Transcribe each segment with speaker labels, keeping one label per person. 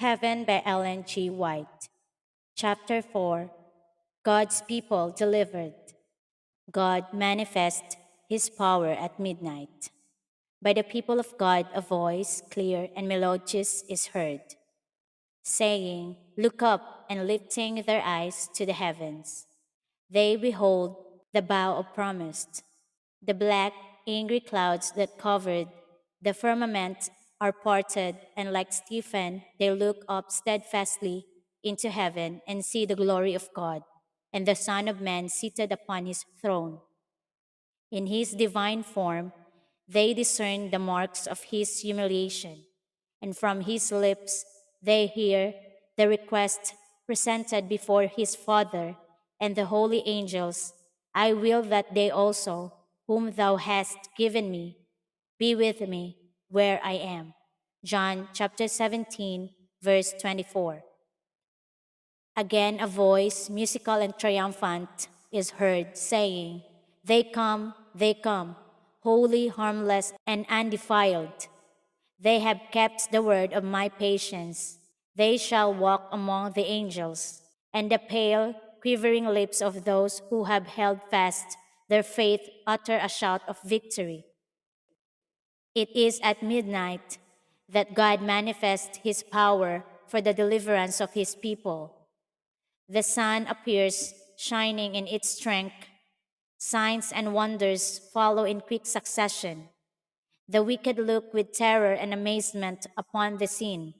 Speaker 1: Heaven by Ellen G. White. Chapter 4. God's People Delivered. God manifests His power at midnight. By the people of God, a voice, clear and melodious, is heard, saying, "Look up," and lifting their eyes to the heavens. They behold the bow of promise. The black, angry clouds that covered the firmament are parted, and like Stephen, they look up steadfastly into heaven and see the glory of God and the Son of Man seated upon his throne. In his divine form, they discern the marks of his humiliation, and from his lips they hear the request presented before his Father and the holy angels. I will that they also, whom thou hast given me, be with me where I am. John chapter 17, verse 24. Again, a voice, musical and triumphant, is heard, saying, they come, holy, harmless, and undefiled. They have kept the word of my patience. They shall walk among the angels, and the pale, quivering lips of those who have held fast their faith utter a shout of victory. It is at midnight that God manifests his power for the deliverance of his people. The sun appears, shining in its strength. Signs and wonders follow in quick succession. The wicked look with terror and amazement upon the scene,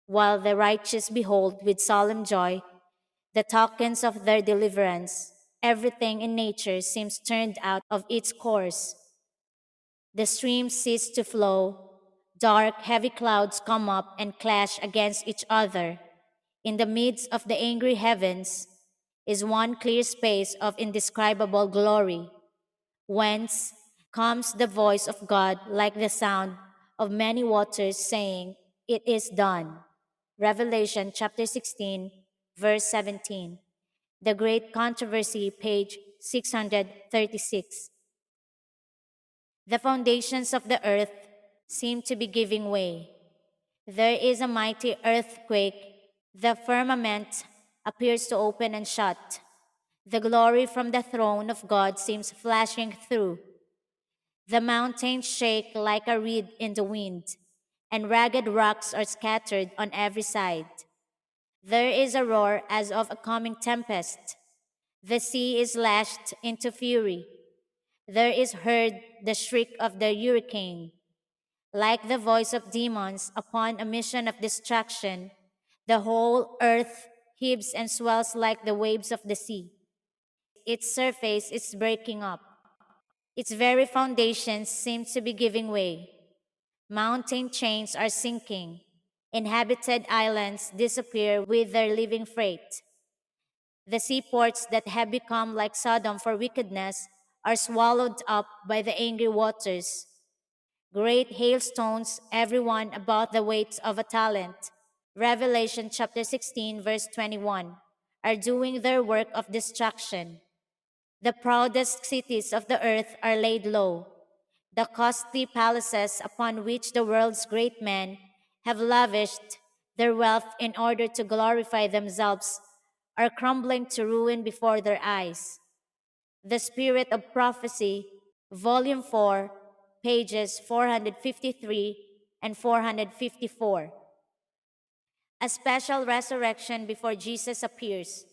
Speaker 1: while the righteous behold with solemn joy the tokens of their deliverance. Everything in nature seems turned out of its course. The streams cease to flow. Dark, heavy clouds come up and clash against each other. In the midst of the angry heavens is one clear space of indescribable glory, whence comes the voice of God like the sound of many waters saying, "It is done." Revelation chapter 16, verse 17. The Great Controversy, page 636. The foundations of the earth seem to be giving way. There is a mighty earthquake. The firmament appears to open and shut. The glory from the throne of God seems flashing through. The mountains shake like a reed in the wind, and ragged rocks are scattered on every side. There is a roar as of a coming tempest. The sea is lashed into fury. There is heard the shriek of the hurricane. Like the voice of demons upon a mission of destruction, the whole earth heaves and swells like the waves of the sea. Its surface is breaking up. Its very foundations seem to be giving way. Mountain chains are sinking. Inhabited islands disappear with their living freight. The seaports that have become like Sodom for wickedness are swallowed up by the angry waters. Great hailstones, everyone about the weight of a talent. Revelation chapter 16, verse 21, are doing their work of destruction. The proudest cities of the earth are laid low. The costly palaces upon which the world's great men have lavished their wealth in order to glorify themselves are crumbling to ruin before their eyes. The Spirit of Prophecy, Volume 4, pages 453 and 454. A special resurrection before Jesus appears.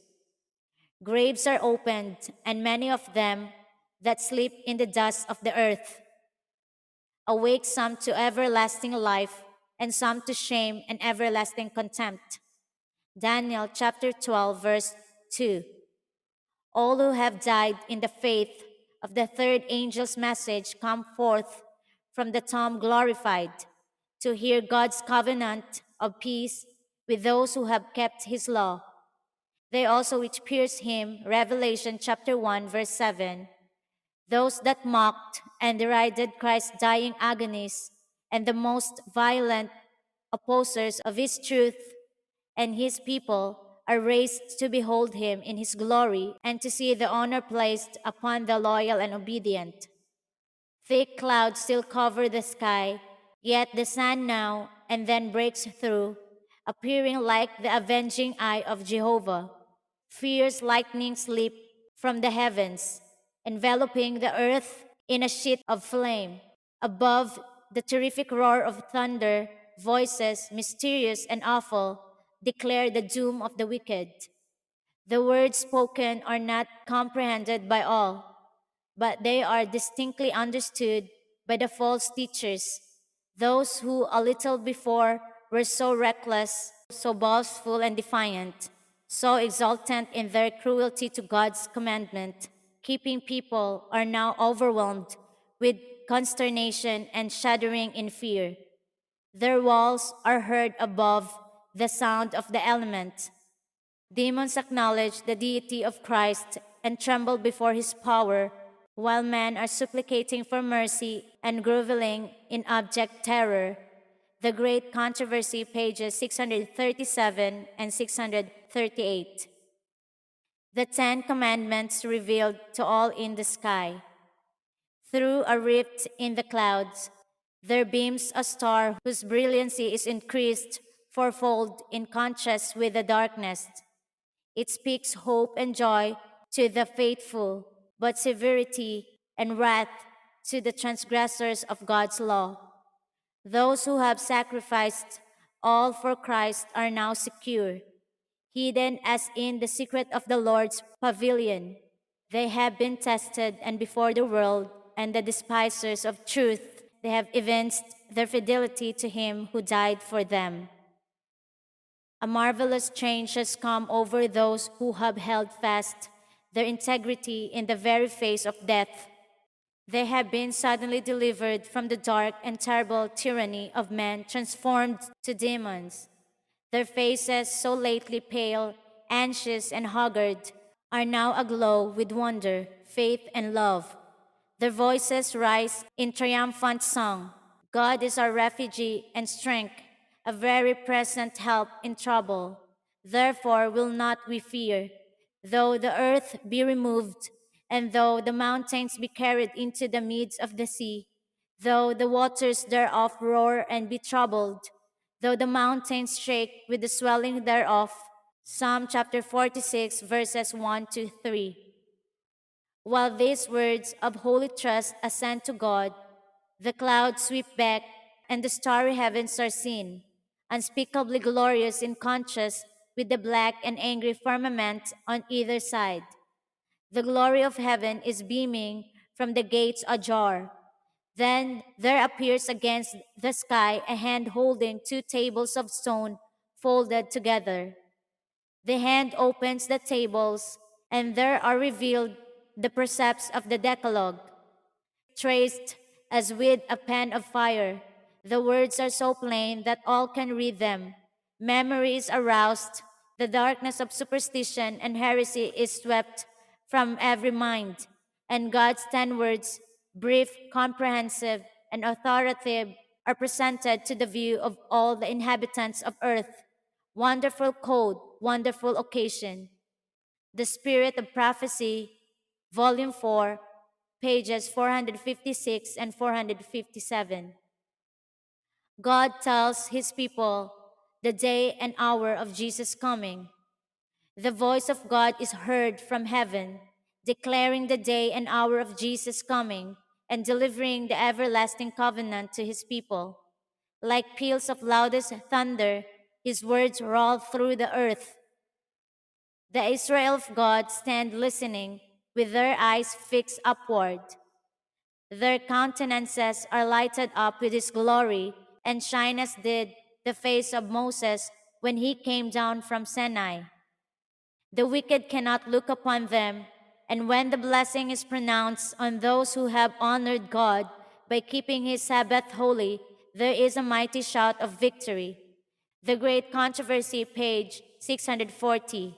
Speaker 1: Graves are opened, and many of them that sleep in the dust of the earth awake, some to everlasting life, and some to shame and everlasting contempt. Daniel chapter 12, verse 2. All who have died in the faith of the third angel's message come forth from the tomb glorified to hear God's covenant of peace with those who have kept his law. They also which pierced him, Revelation chapter 1, verse 7, those that mocked and derided Christ's dying agonies, and the most violent opposers of his truth and his people are raised to behold him in his glory and to see the honor placed upon the loyal and obedient. Thick clouds still cover the sky, yet the sun now and then breaks through, appearing like the avenging eye of Jehovah. Fierce lightnings leap from the heavens, enveloping the earth in a sheet of flame. Above the terrific roar of thunder, voices, mysterious and awful, declare the doom of the wicked. The words spoken are not comprehended by all, but they are distinctly understood by the false teachers, those who a little before were so reckless, so boastful and defiant, so exultant in their cruelty to God's commandment, keeping people are now overwhelmed with consternation and shuddering in fear. Their walls are heard above the sound of the element. Demons acknowledge the deity of Christ and tremble before his power, while men are supplicating for mercy and groveling in abject terror. The Great Controversy, pages 637 and 638. The Ten Commandments revealed to all in the sky. Through a rift in the clouds, there beams a star whose brilliancy is increased fourfold in contrast with the darkness. It speaks hope and joy to the faithful, but severity and wrath to the transgressors of God's law. Those who have sacrificed all for Christ are now secure, hidden as in the secret of the Lord's pavilion. They have been tested, and before the world and the despisers of truth, they have evinced their fidelity to him who died for them. A marvelous change has come over those who have held fast their integrity in the very face of death. They have been suddenly delivered from the dark and terrible tyranny of men transformed to demons. Their faces, so lately pale, anxious, and haggard, are now aglow with wonder, faith, and love. Their voices rise in triumphant song. God is our refuge and strength, a very present help in trouble. Therefore will not we fear, though the earth be removed, and though the mountains be carried into the midst of the sea, though the waters thereof roar and be troubled, though the mountains shake with the swelling thereof. Psalm chapter 46, verses 1 to 3. While these words of holy trust ascend to God, the clouds sweep back and the starry heavens are seen, unspeakably glorious in contrast with the black and angry firmament on either side. The glory of heaven is beaming from the gates ajar. Then there appears against the sky a hand holding two tables of stone folded together. The hand opens the tables, and there are revealed the precepts of the Decalogue, traced as with a pen of fire. The words are so plain that all can read them. Memory is aroused, the darkness of superstition and heresy is swept from every mind, and God's 10 words, brief, comprehensive, and authoritative, are presented to the view of all the inhabitants of earth. Wonderful code, wonderful occasion. The Spirit of Prophecy, Volume 4, pages 456 and 457. God tells his people the day and hour of Jesus' coming. The voice of God is heard from heaven, declaring the day and hour of Jesus' coming and delivering the everlasting covenant to his people. Like peals of loudest thunder, his words roll through the earth. The Israel of God stand listening, with their eyes fixed upward. Their countenances are lighted up with his glory, and shine as did the face of Moses when he came down from Sinai. The wicked cannot look upon them, and when the blessing is pronounced on those who have honored God by keeping his Sabbath holy, there is a mighty shout of victory. The Great Controversy, page 640.